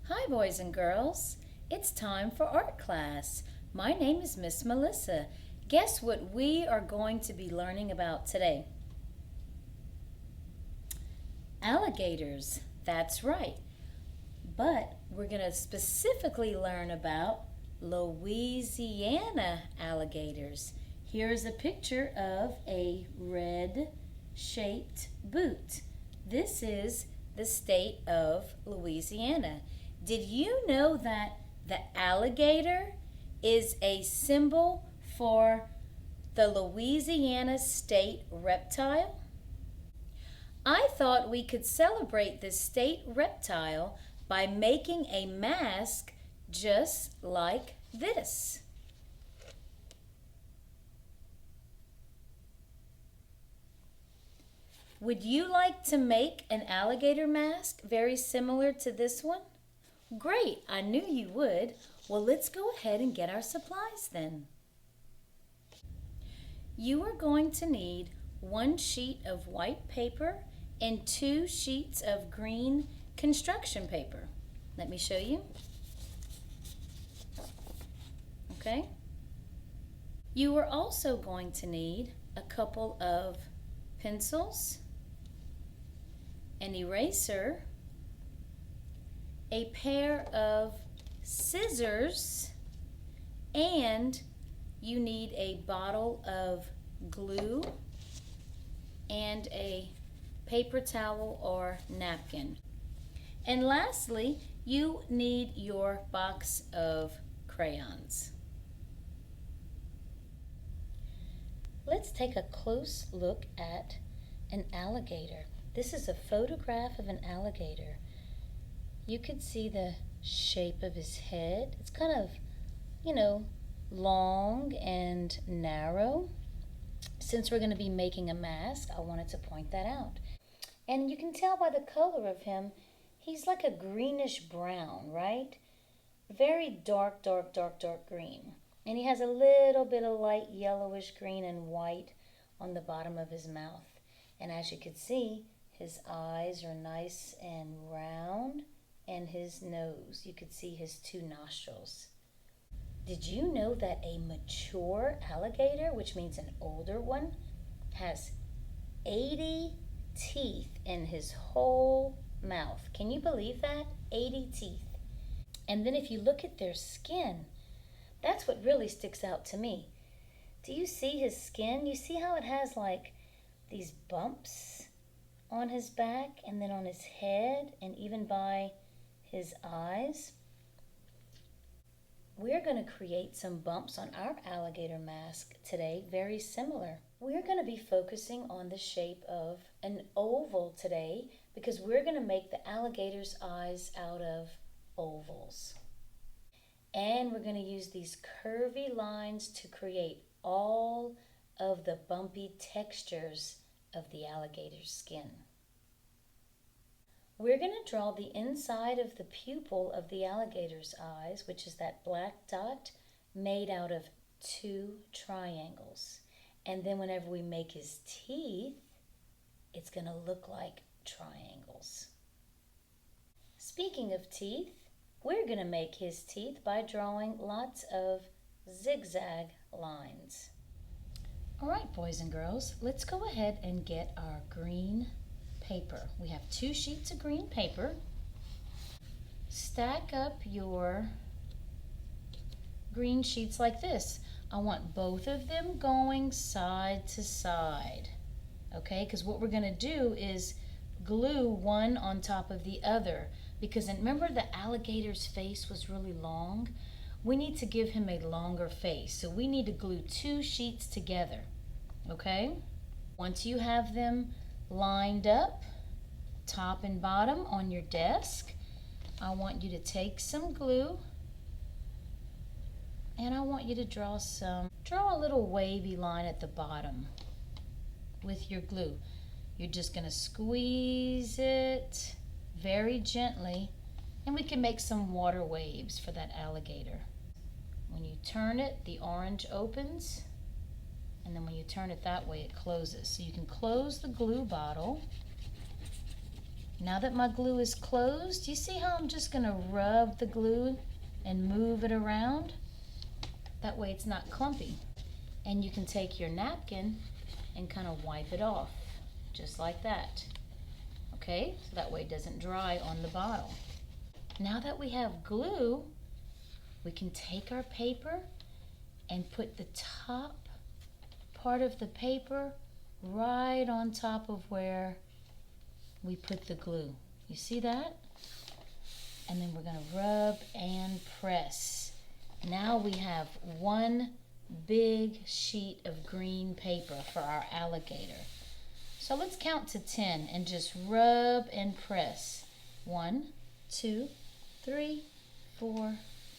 Hi boys and girls, it's time for art class. My name is Miss Melissa. Guess what we are going to be learning about today? Alligators, that's right. But we're going to specifically learn about Louisiana alligators. Here's a picture of a red-shaped boot. This is the state of Louisiana. Did you know that the alligator is a symbol for the Louisiana state reptile? I thought we could celebrate this state reptile by making a mask just like this. Would you like to make an alligator mask very similar to this one? Great, I knew you would. Well, let's go ahead and get our supplies then. You are going to need 1 sheet of white paper and 2 sheets of green construction paper. Let me show you. Okay. You are also going to need a couple of pencils, an eraser, a pair of scissors, and you need a bottle of glue and a paper towel or napkin. And lastly, you need your box of crayons. Let's take a close look at an alligator. This is a photograph of an alligator. You could see the shape of his head. It's kind of, long and narrow. Since we're going to be making a mask, I wanted to point that out. And you can tell by the color of him, he's like a greenish brown, right? Very dark green. And he has a little bit of light yellowish green and white on the bottom of his mouth. And as you can see, his eyes are nice and round. And his nose, you could see his 2 nostrils. Did you know that a mature alligator, which means an older one, has 80 teeth in his whole mouth? Can you believe that? 80 teeth. And then if you look at their skin, that's what really sticks out to me. Do you see his skin? You see how it has like these bumps on his back and then on his head and even by his eyes? We're going to create some bumps on our alligator mask today, very similar. We're going to be focusing on the shape of an oval today because we're going to make the alligator's eyes out of ovals. And we're going to use these curvy lines to create all of the bumpy textures of the alligator's skin. We're going to draw the inside of the pupil of the alligator's eyes, which is that black dot made out of 2 triangles. And then whenever we make his teeth, it's going to look like triangles. Speaking of teeth, we're going to make his teeth by drawing lots of zigzag lines. All right, boys and girls, let's go ahead and get our green paper. We have 2 sheets of green paper. Stack up your green sheets like this. I want both of them going side to side, okay? Because what we're going to do is glue one on top of the other. Because remember the alligator's face was really long? We need to give him a longer face. So we need to glue 2 sheets together, okay? Once you have them lined up, top and bottom on your desk, I want you to take some glue and I want you to draw a little wavy line at the bottom with your glue. You're just going to squeeze it very gently and we can make some water waves for that alligator. When you turn it, the orange opens, and then when you turn it that way, it closes. So you can close the glue bottle Now that my glue is closed, you see how I'm just gonna rub the glue and move it around? That way it's not clumpy. And you can take your napkin and kind of wipe it off, just like that. Okay, so that way it doesn't dry on the bottle. Now that we have glue, we can take our paper and put the top part of the paper right on top of where we put the glue. You see that? And then we're gonna rub and press. Now we have one big sheet of green paper for our alligator. So let's count to 10 and just rub and press. 1, 2, 3, 4,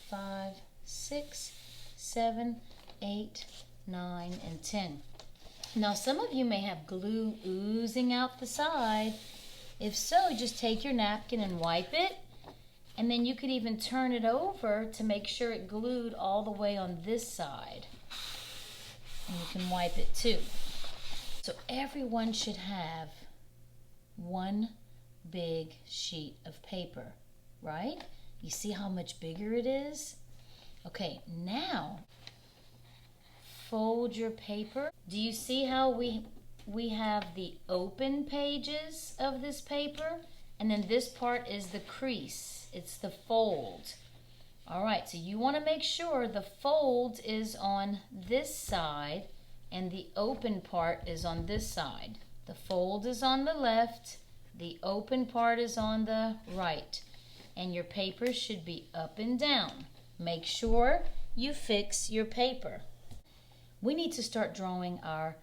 5, 6, 7, 8, 9, and 10. Now some of you may have glue oozing out the side. If so, just take your napkin and wipe it, and then you could even turn it over to make sure it glued all the way on this side. And you can wipe it too. So everyone should have one big sheet of paper, right? You see how much bigger it is? Okay, now fold your paper. Do you see how we have the open pages of this paper? And then this part is the crease. It's the fold. All right, so you want to make sure the fold is on this side and the open part is on this side. The fold is on the left, the open part is on the right, and your paper should be up and down. Make sure you fix your paper. We need to start drawing our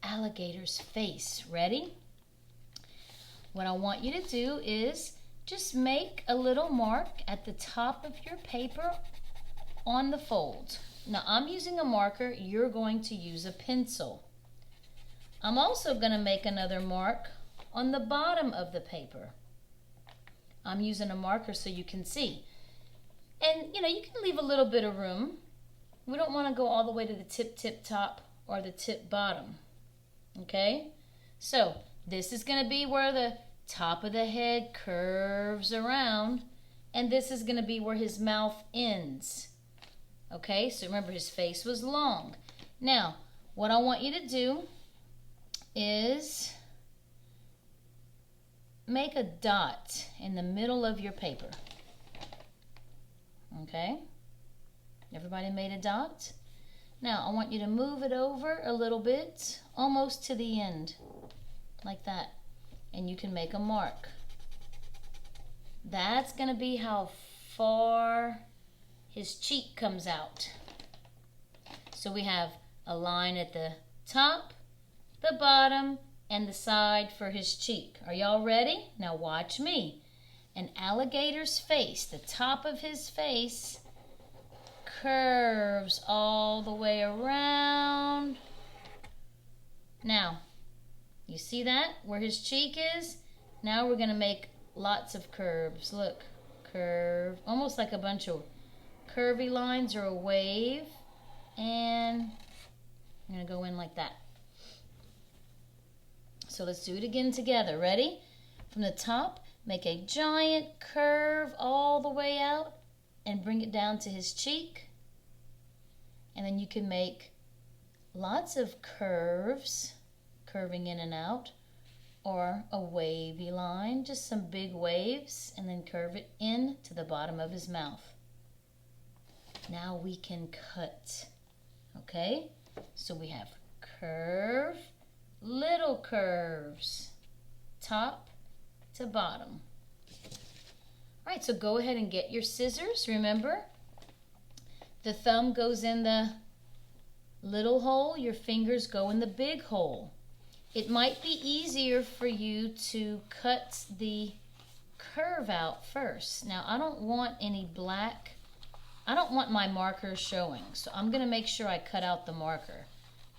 alligator's face. Ready? What I want you to do is just make a little mark at the top of your paper on the fold. Now I'm using a marker, you're going to use a pencil. I'm also going to make another mark on the bottom of the paper. I'm using a marker so you can see. And you can leave a little bit of room. We don't want to go all the way to the tip top or the tip bottom. Okay? So this is going to be where the top of the head curves around, and this is going to be where his mouth ends. Okay, so remember his face was long. Now, what I want you to do is make a dot in the middle of your paper. Okay, everybody made a dot? Now, I want you to move it over a little bit, almost to the end, like that. And you can make a mark. That's going to be how far his cheek comes out. So we have a line at the top, the bottom, and the side for his cheek. Are y'all ready? Now watch me. An alligator's face, the top of his face, curves all the way around. Now, you see that? Where his cheek is? Now we're going to make lots of curves. Look, curve. Almost like a bunch of curvy lines or a wave. And I'm going to go in like that. So let's do it again together. Ready? From the top, make a giant curve all the way out and bring it down to his cheek. And then you can make lots of curves, curving in and out, or a wavy line, just some big waves, and then curve it in to the bottom of his mouth. Now we can cut. Okay, so we have curve, little curves, top to bottom. All right, so go ahead and get your scissors. Remember, the thumb goes in the little hole, your fingers go in the big hole. It might be easier for you to cut the curve out first. Now, I don't want any black. I don't want my marker showing, so I'm going to make sure I cut out the marker.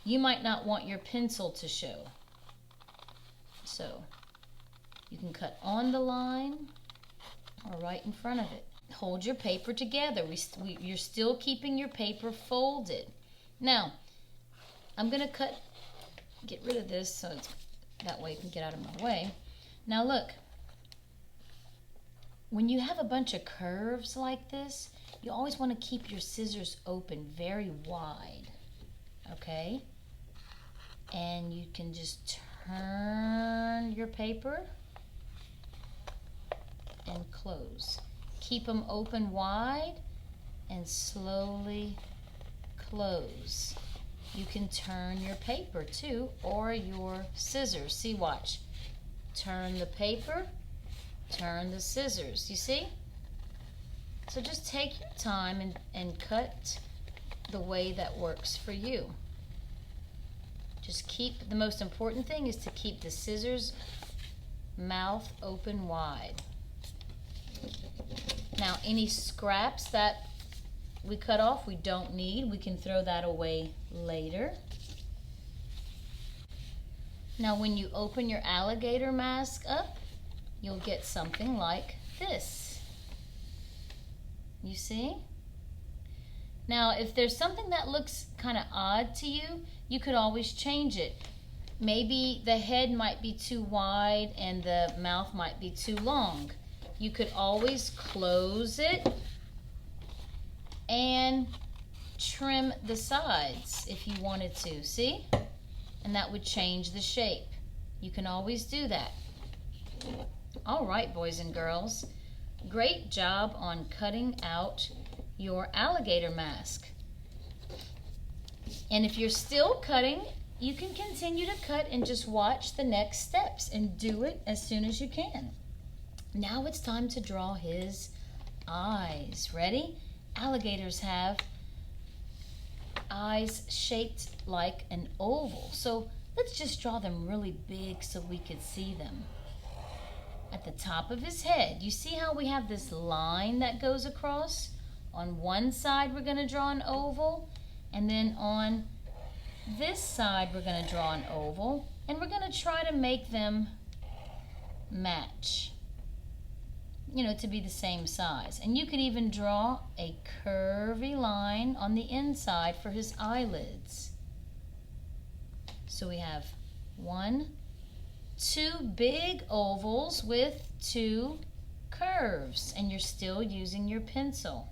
You might not want your pencil to show. So, you can cut on the line or right in front of it. Hold your paper together. You're still keeping your paper folded. Now, I'm going to get rid of this so that way it can get out of my way. Now look, when you have a bunch of curves like this, you always want to keep your scissors open very wide, okay? And you can just turn your paper and close. Keep them open wide and slowly close. You can turn your paper too, or your scissors. See, watch. Turn the paper, turn the scissors. You see? So just take your time and cut the way that works for you. Just keep, the most important thing is to keep the scissors mouth open wide. Now, any scraps that we cut off, we don't need. We can throw that away later. Now, when you open your alligator mask up, you'll get something like this. You see? Now, if there's something that looks kind of odd to you, you could always change it. Maybe the head might be too wide and the mouth might be too long. You could always close it and trim the sides if you wanted to, see? And that would change the shape. You can always do that. All right, boys and girls, great job on cutting out your alligator mask. And if you're still cutting, you can continue to cut and just watch the next steps and do it as soon as you can. Now it's time to draw his eyes. Ready? Alligators have eyes shaped like an oval. So let's just draw them really big so we could see them. At the top of his head, you see how we have this line that goes across? On one side we're going to draw an oval, and then on this side we're going to draw an oval, and we're going to try to make them match, you know, to be the same size. And you could even draw a curvy line on the inside for his eyelids. So we have 2 big ovals with 2 curves, and you're still using your pencil.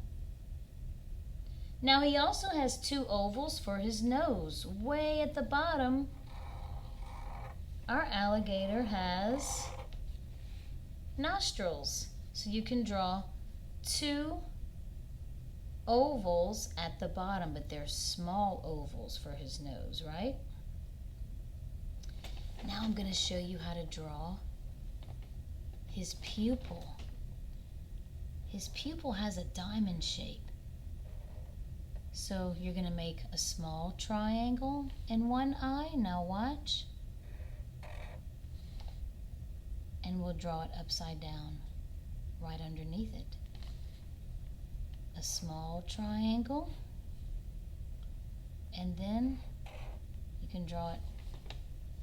Now he also has 2 ovals for his nose. Way at the bottom, our alligator has nostrils. So you can draw 2 ovals at the bottom, but they're small ovals for his nose, right? Now I'm going to show you how to draw his pupil. His pupil has a diamond shape. So you're going to make a small triangle in one eye. Now watch. And we'll draw it upside down right underneath it. A small triangle. And then you can draw it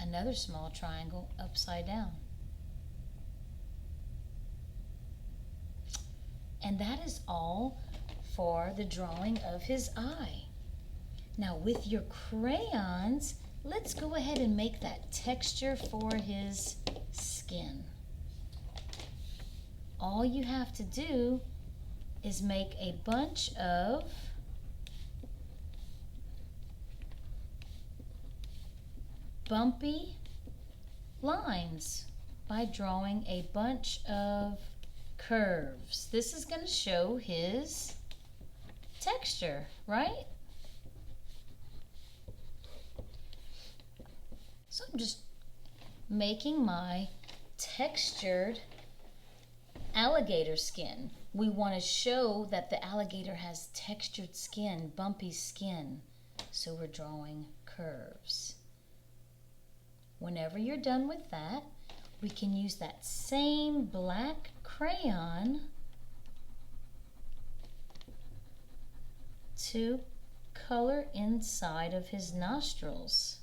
another small triangle upside down. And that is all for the drawing of his eye. Now with your crayons, let's go ahead and make that texture for his skin. All you have to do is make a bunch of bumpy lines by drawing a bunch of curves. This is going to show his texture, right? So I'm just making my textured alligator skin. We want to show that the alligator has textured skin, bumpy skin. So we're drawing curves. Whenever you're done with that, we can use that same black crayon to color inside of his nostrils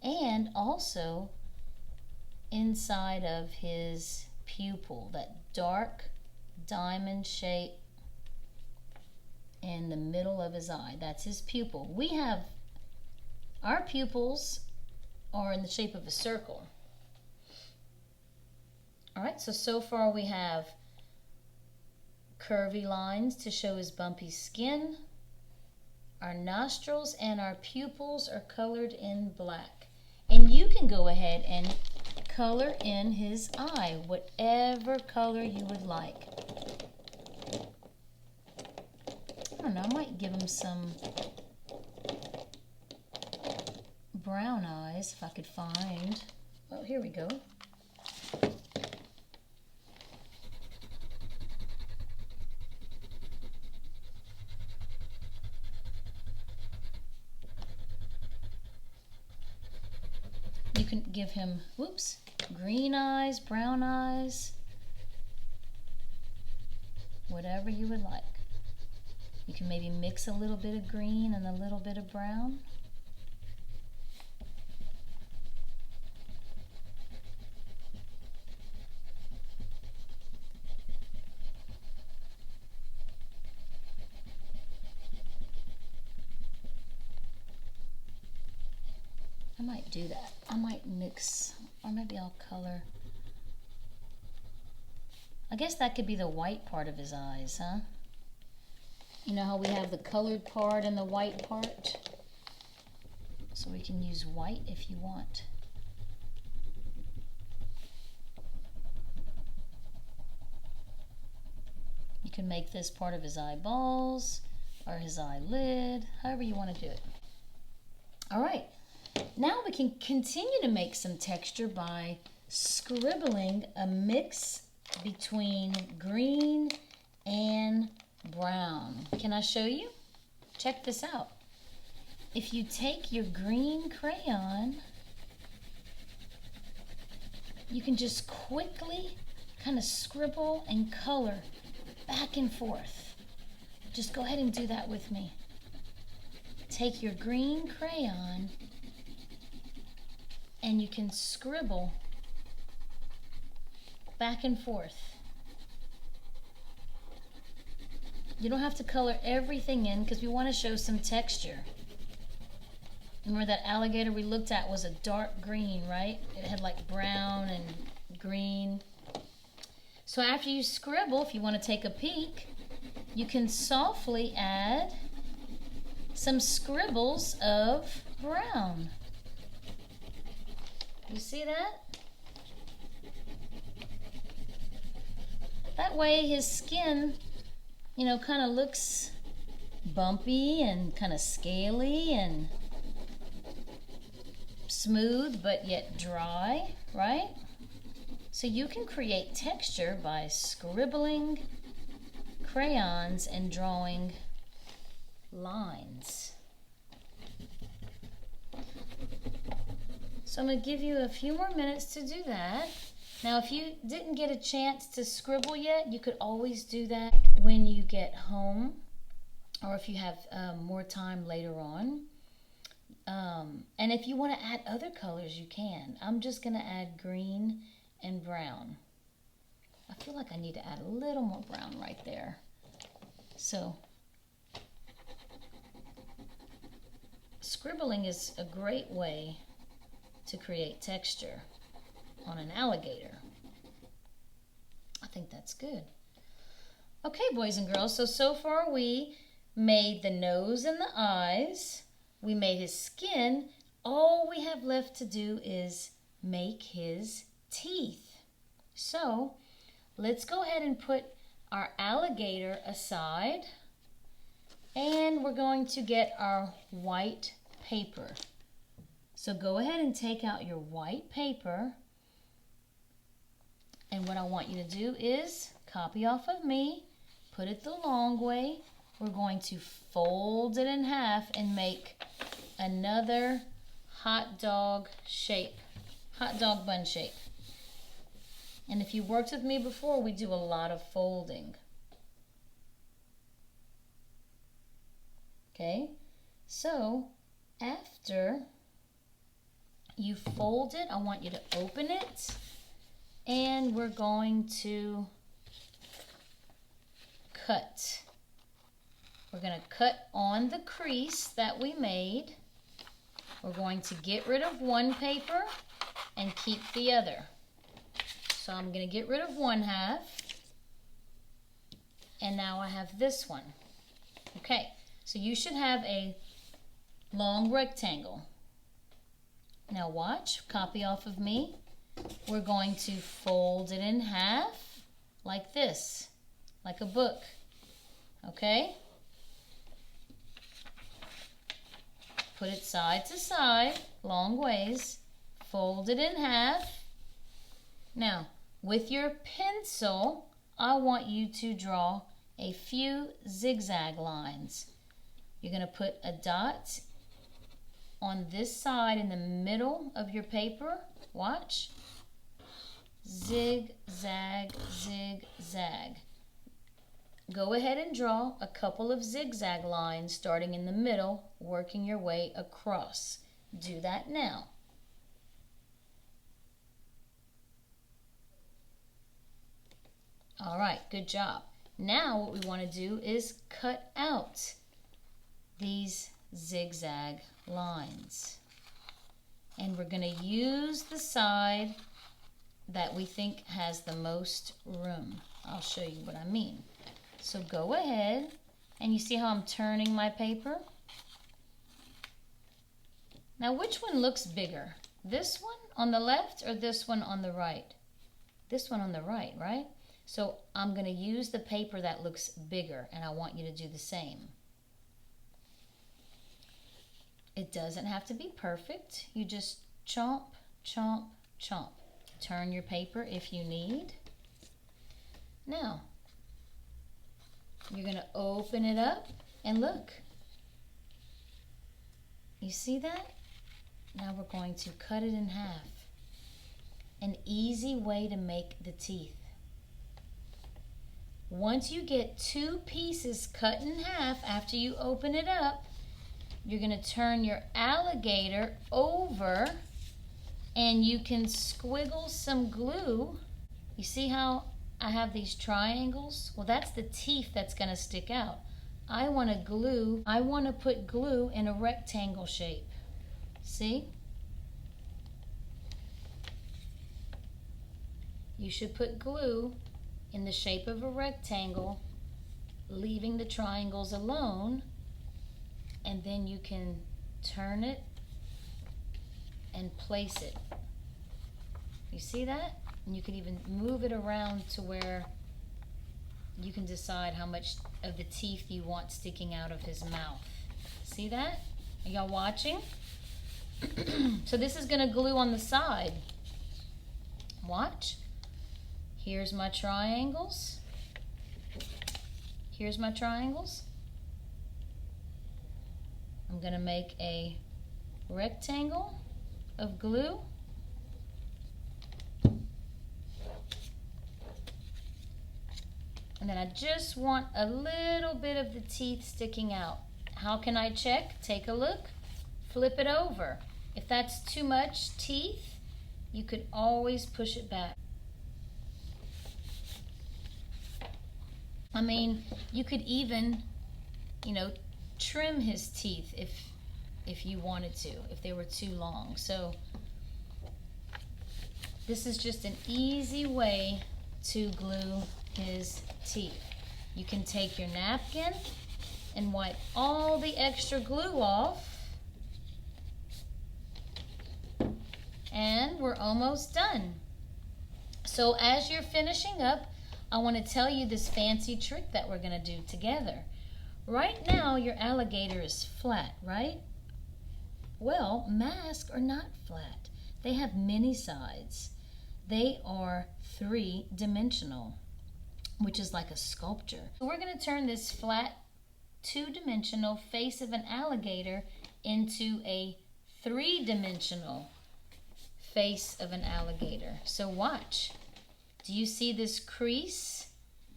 and also inside of his pupil, that dark diamond shape in the middle of his eye. That's his pupil. We have, our pupils are in the shape of a circle. All right, so far we have curvy lines to show his bumpy skin. Our nostrils and our pupils are colored in black. And you can go ahead and color in his eye, whatever color you would like. I don't know, I might give him some brown eyes if I could find. Oh, here we go. You can give him, whoops, green eyes, brown eyes, whatever you would like. You can maybe mix a little bit of green and a little bit of brown. I might do that. I might mix, or maybe I'll color. I guess that could be the white part of his eyes, huh? You know how we have the colored part and the white part? So we can use white if you want. You can make this part of his eyeballs or his eyelid, however you want to do it. All right. Now we can continue to make some texture by scribbling a mix between green and brown. Can I show you? Check this out. If you take your green crayon, you can just quickly kind of scribble and color back and forth. Just go ahead and do that with me. Take your green crayon and you can scribble back and forth. You don't have to color everything in because we want to show some texture. Remember that alligator we looked at was a dark green, right? It had like brown and green. So after you scribble, if you want to take a peek, you can softly add some scribbles of brown. You see that? That way his skin, you know, kind of looks bumpy and kind of scaly and smooth but yet dry, right? So you can create texture by scribbling crayons and drawing lines. So I'm going to give you a few more minutes to do that. Now if you didn't get a chance to scribble yet, you could always do that when you get home or if you have more time later on. And if you want to add other colors, you can. I'm just going to add green and brown. I feel like I need to add a little more brown right there. So scribbling is a great way to create texture on an alligator. I think that's good. Okay, boys and girls, so far we made the nose and the eyes. We made his skin. All we have left to do is make his teeth. So let's go ahead and put our alligator aside, and we're going to get our white paper. So go ahead and take out your white paper, and what I want you to do is copy off of me, put it the long way. We're going to fold it in half and make another hot dog shape, hot dog bun shape. And if you worked with me before, we do a lot of folding. Okay, so after you fold it, I want you to open it, and we're going to cut. We're going to cut on the crease that we made. We're going to get rid of one paper and keep the other. So I'm going to get rid of one half. And now I have this one. Okay, so you should have a long rectangle. Now watch, copy off of me. We're going to fold it in half like this, like a book. Okay? Put it side to side, long ways. Fold it in half. Now, with your pencil, I want you to draw a few zigzag lines. You're going to put a dot on this side in the middle of your paper. Watch. Zig, zag, zig, zag. Go ahead and draw a couple of zigzag lines starting in the middle, working your way across. Do that now. All right, good job. Now what we want to do is cut out these zigzag lines. And we're going to use the side that we think has the most room. I'll show you what I mean. So go ahead, and you see how I'm turning my paper? Now which one looks bigger? This one on the left or this one on the right? This one on the right, right? So I'm going to use the paper that looks bigger, and I want you to do the same. It doesn't have to be perfect. You just chomp, chomp, chomp. Turn your paper if you need. Now, you're going to open it up and look. You see that? Now we're going to cut it in half. An easy way to make the teeth. Once you get two pieces cut in half after you open it up, you're going to turn your alligator over and you can squiggle some glue. You see how I have these triangles? Well, that's the teeth that's going to stick out. I want to put glue in a rectangle shape. See? You should put glue in the shape of a rectangle, leaving the triangles alone, and then you can turn it and place it. You see that? And you can even move it around to where you can decide how much of the teeth you want sticking out of his mouth. See that? Are y'all watching? So this is going to glue on the side. Watch. Here's my triangles. Here's my triangles. I'm going to make a rectangle of glue. And then I just want a little bit of the teeth sticking out. How can I check? Take a look. Flip it over. If that's too much teeth, you could always push it back. I mean, you could even, trim his teeth if you wanted to, if they were too long. So this is just an easy way to glue his teeth. You can take your napkin and wipe all the extra glue off. And we're almost done. So as you're finishing up, I want to tell you this fancy trick that we're going to do together. Right now, your alligator is flat, right? Well, masks are not flat. They have many sides. They are three-dimensional, which is like a sculpture. So we're going to turn this flat, two-dimensional face of an alligator into a three-dimensional face of an alligator. So watch. Do you see this crease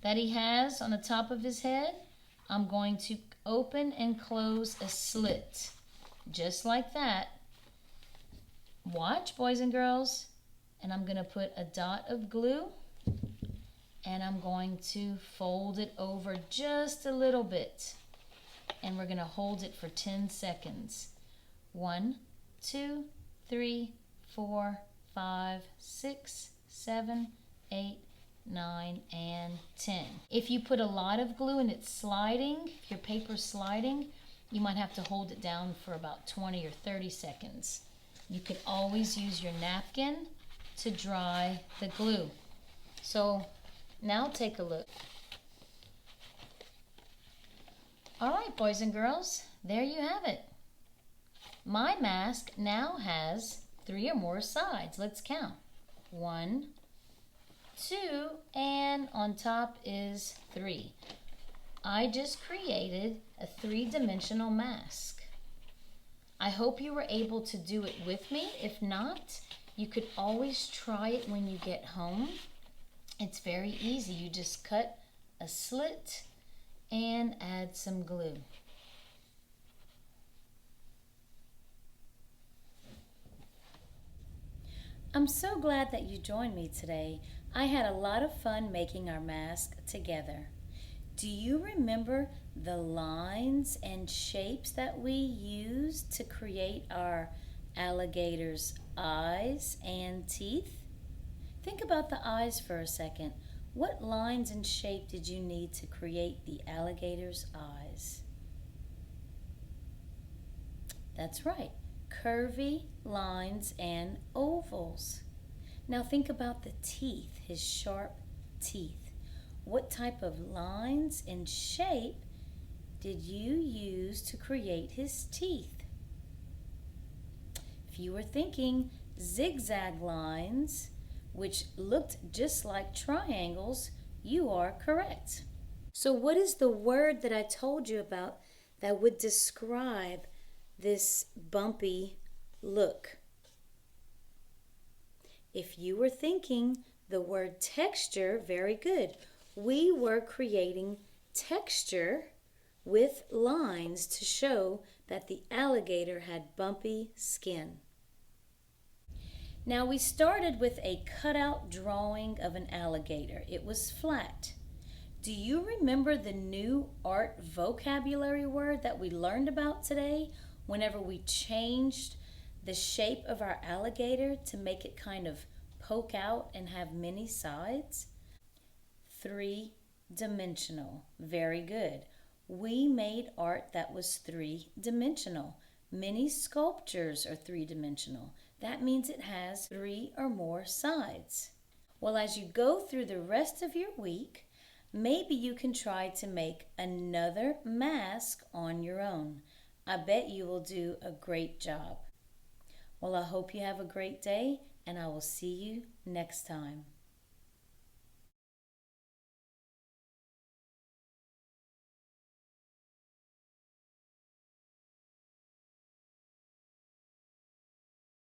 that he has on the top of his head? I'm going to open and close a slit, just like that. Watch, boys and girls. And I'm going to put a dot of glue, and I'm going to fold it over just a little bit. And we're going to hold it for 10 seconds. 1, 2, 3, 4, 5, 6, 7, 8, 9, and 10. If you put a lot of glue and it's sliding, if your paper's sliding, you might have to hold it down for about 20 or 30 seconds. You could always use your napkin to dry the glue. So now take a look. All right, boys and girls, there you have it. My mask now has 3 or more sides. Let's count. 1, 2, and on top is 3. I just created a 3-dimensional mask. I hope you were able to do it with me. If not, you could always try it when you get home. It's very easy. You just cut a slit and add some glue. I'm so glad that you joined me today. I had a lot of fun making our mask together. Do you remember the lines and shapes that we used to create our alligator's eyes and teeth? Think about the eyes for a second. What lines and shape did you need to create the alligator's eyes? That's right, curvy lines and ovals. Now think about the teeth, his sharp teeth. What type of lines and shape did you use to create his teeth? If you were thinking zigzag lines, which looked just like triangles, you are correct. So what is the word that I told you about that would describe this bumpy look? If you were thinking the word texture, very good. We were creating texture with lines to show that the alligator had bumpy skin. Now we started with a cutout drawing of an alligator. It was flat. Do you remember the new art vocabulary word that we learned about today whenever we changed the shape of our alligator to make it kind of poke out and have many sides? 3-dimensional. Very good. We made art that was 3-dimensional. Many sculptures are 3-dimensional. That means it has 3 or more sides. Well, as you go through the rest of your week, maybe you can try to make another mask on your own. I bet you will do a great job. Well, I hope you have a great day, and I will see you next time.